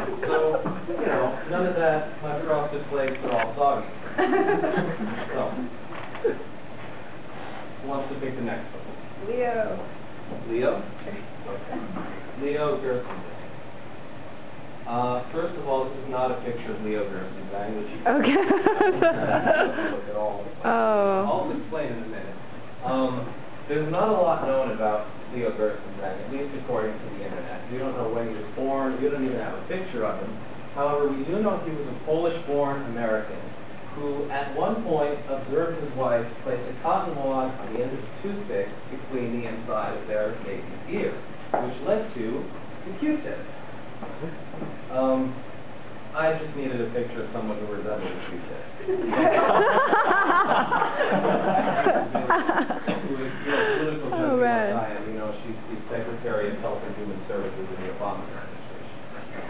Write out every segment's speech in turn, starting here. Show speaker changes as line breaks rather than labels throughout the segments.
So, you know, none of that, my frosted flakes are all soggy. So, who wants to pick the next one?
Leo.
Leo? Okay. Leo Gerson. First of all, this is not a picture of Leo Gerson, which you can
Okay.
look at all.
Oh.
I'll explain in a minute. There's not a lot known about Leo Gerson, at least according to the internet. We don't know when he was born. We don't even have a picture of him. However, we do know he was a Polish-born American who, at one point, observed his wife place a cotton wad on the end of a toothpick to clean the inside of their baby's ear, which led to the Q-tip. I just needed a picture of someone who resembled a Q-tip.
Oh, man.
You know, she's the Secretary of Health and Human Services in the Obama administration.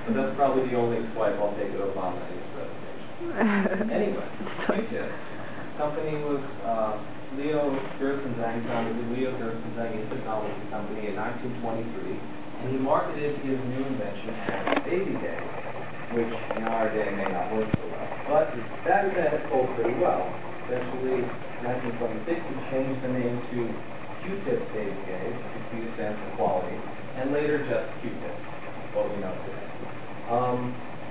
But that's probably the only swipe I'll take at Obama in his presentation. Anyway, Q-tip. Company was Leo Gerson founded the Leo Gerson Technology Company in 1923, and he marketed his new invention as Baby Day, which in our day may not work so well. But back then it sold pretty well. Eventually, in 1926, he changed the name to Q-tip Baby Day, which Q stands for quality, and later just Q-tip, what we know today.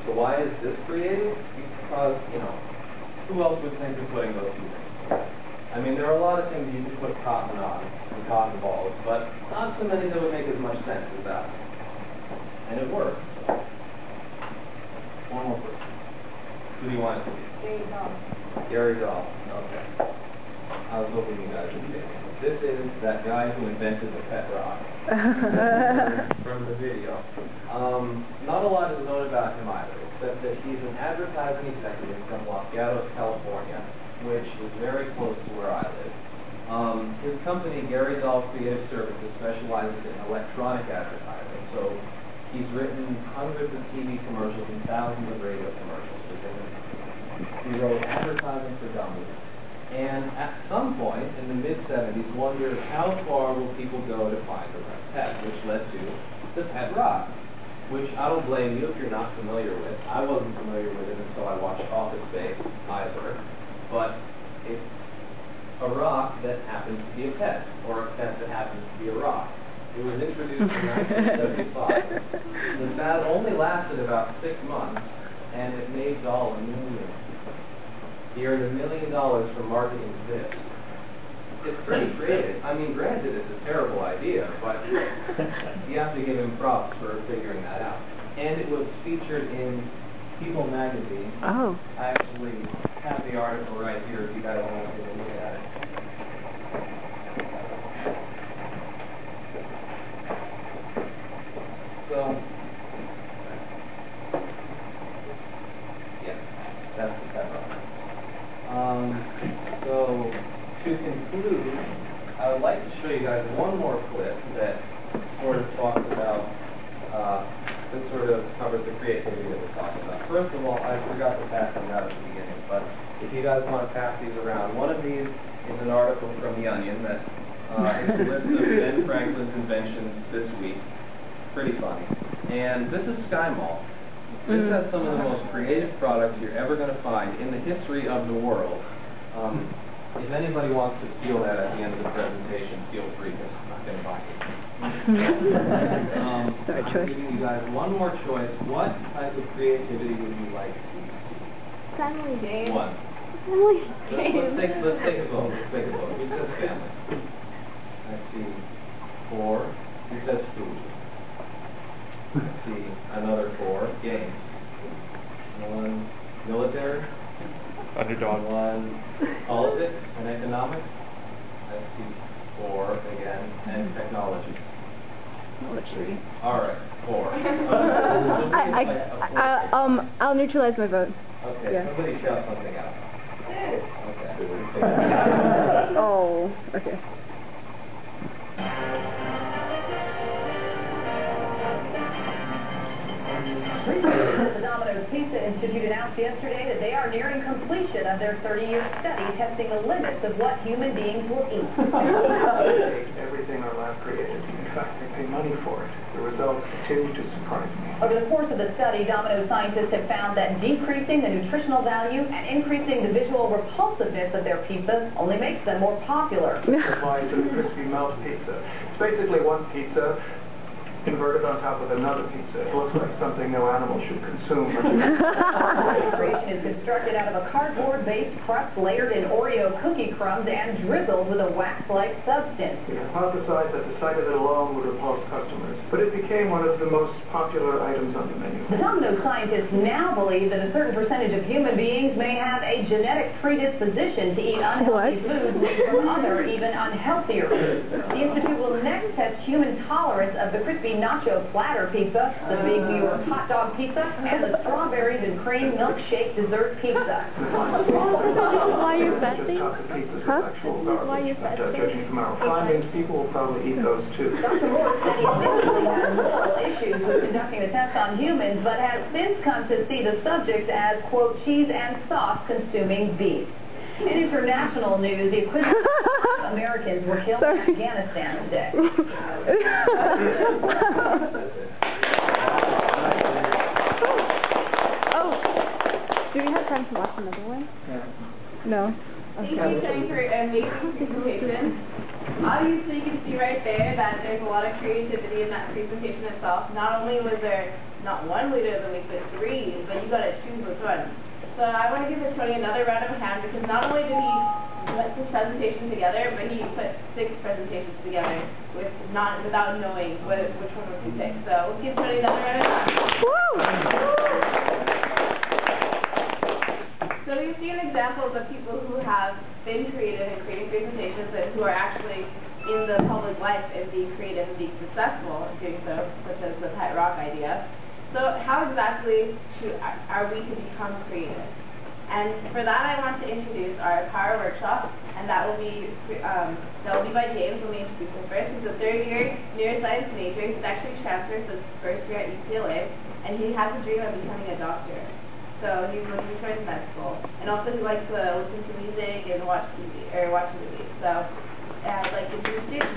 So why is this created? Because, you know, who else would think of putting those two things together? I mean, there are a lot of things you can put cotton on, and cotton balls, but not so many that would make as much sense as that. And it works. One more person. Who do you want it to be?
Gary Dahl.
Gary Dahl. Okay. I was hoping you guys would get it. This is that guy who invented the pet rock from the video. Not a lot is known about him either, except that he's an advertising executive from Los Gatos, California, which is very close to where I live. His company, Gary Dahl Creative Services, specializes in electronic advertising, so he's written hundreds of TV commercials and thousands of radio commercials for different companies. He wrote Advertising for Dummies, and at some point in the mid-'70s wondered how far will people go to find the right pet, which led to the pet rock, which I don't blame you if you're not familiar with. I wasn't familiar with it until I watched Office Space either, but it's a rock that happens to be a pet, or a pet that happens to be a rock. It was introduced in 1975. The fad only lasted about 6 months, and it made Dahl $1 million. He earned $1 million for marketing this. It's pretty creative. I mean, granted, it's a terrible idea, but you have to give him props for figuring that out. And it was featured in People magazine.
Oh.
I actually have the article right here if you guys want to take a look at it. So, yeah, that's the pet rock. So, to conclude, I would like to show you guys one more clip that sort of talks about, that sort of covers the creativity that we're talking about. First of all, I forgot to pass these out at the beginning, but if you guys want to pass these around, one of these is an article from The Onion that is a list of Ben Franklin's inventions this week. Pretty funny. And this is Sky Mall. This has some of the most creative products you're ever going to find in the history of the world. If anybody wants to steal that at the end of the presentation, feel free, because I'm not going to buy it. I'm giving you guys one more choice. What type of creativity would you like to see?
Family game.
One.
Family game.
Let's take a vote. Let's take a vote. Who says family? I see 4. Who says food? I see another 4. Games. 1. Military.
Underdog.
1. Politics and economics. I see 4 again. And technology.
Technology.
All right, 4.
I'll neutralize my vote.
Okay,
Yeah.
somebody shout something out. Okay.
Oh, okay.
The dominant Domino's Pizza Institute announced yesterday that they are nearing completion of their 30-year study testing the limits of what human beings will eat.
Everything our lab created. In fact, they pay money for it. The results continue to surprise me.
Over the course of the study, Domino's scientists have found that decreasing the nutritional value and increasing the visual repulsiveness of their pizzas only makes them more popular.
Applies to the crispy melt pizza. It's basically one pizza converted on top of another pizza. It looks like something no animal should consume.
The creation is constructed out of a cardboard-based crust layered in Oreo cookie crumbs and drizzled with a wax-like substance.
We hypothesized that the sight of it alone would repulse customers, but it became one of the most popular items on the menu.
The Domino's scientists now believe that a certain percentage of human beings may have a genetic predisposition to eat unhealthy foods from other, even unhealthier foods. The Institute will next test human tolerance of the crispy nacho platter pizza, the big New York hot dog pizza, and the strawberries and cream milkshake dessert pizza.
Why are you fasting?
Huh?
Why are you fasting?
Judging from our findings, people will probably eat those too.
Dr. Moore said he initially had little issues with conducting the test on humans, but has since come to see the subjects as, quote, cheese and sauce consuming beef. In international news, the equivalent of Americans were killed in Afghanistan today.
Oh, do we have time to watch another one? No.
Thank you, Shane, for an amazing presentation. Obviously, you can see right there that there's a lot of creativity in that presentation itself. Not only was there not one leader of the week, but 3, but you got to choose which one. So I want to give Tony another round of hand because not only did he put this presentation together, but he put 6 presentations together without knowing which one would he pick. So let's give Tony another round of hand.
Woo!
So we've seen examples of people who have been creative in creating presentations and who are actually in the public life and being creative and being successful in doing so, such as the pet rock idea. So how exactly are we to become creative? And for that, I want to introduce our Power Workshop, and that will be by James. Let me introduce him first. He's a 3rd-year neuroscience major. He's actually transferred to his 1st year at UCLA, and he has a dream of becoming a doctor. So he's looking for his med school, and also he likes to listen to music and watch TV or watch movies. So I'd like to introduce James.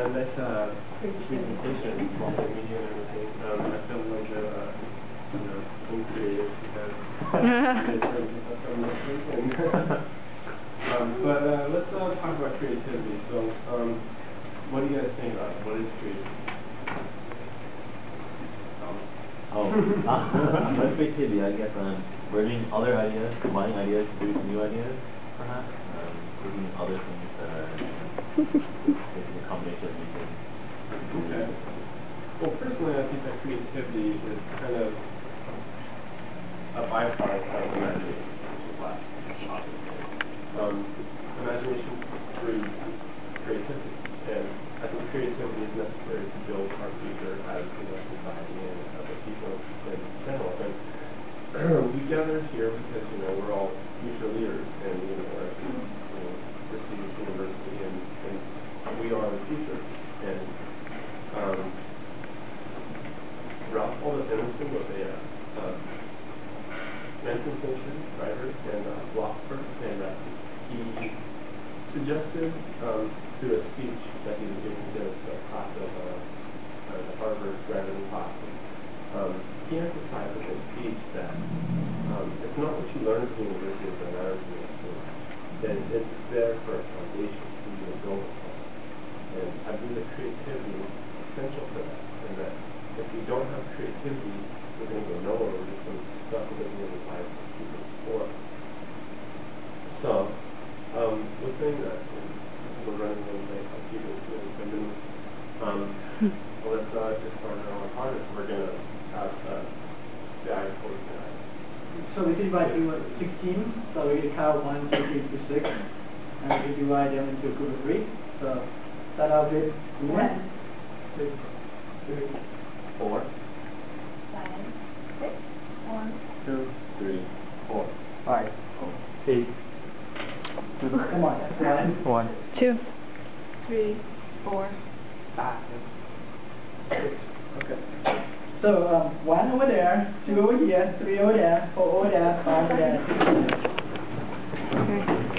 Nice presentation, multimedia and everything. I feel like I'm creative because but let's talk about creativity. So, what do you guys think about it? What is creativity?
What's creativity? I guess merging other ideas, combining ideas to produce new ideas, perhaps. Taking other things that are basically a combination of new things.
Okay. Well, personally, I think that creativity is kind of a byproduct of imagination, which is last topic. Imagination breeds creativity, and I think creativity is necessary to build our future as a society and as a people in general. And we gather here because we're all future leaders, and we're at prestigious university, and we are the future. And Ralph Waldo Emerson was a 19th century writer and philosopher, and he suggested through a speech that he was giving to a class of the Harvard graduate class. He emphasized in his speech that it's not what you learn at the university that matters in the school. That it's there for a foundation for you to build upon. And I believe that creativity is essential for that. And that if we don't have creativity, we're going to go nowhere. We're just going to be stuck living in the life of people before us. So, within that, we're running a little late on people doing 10 minutes. Well, let's just start our own harness. We're going to have the eye code tonight.
So we divide you into 16, so we count 1, 2, 3, 6, and we divide them into a group of 3. So start out with 1, 2, 3,
4,
5, 6, 1,
2, 3, 4,
5,
8,
come on,
1,
2,
3, 4,
Okay. So 1 over there, 2 over here, 3 over there, 4 over there, 5 over there, 6 over there.
Okay.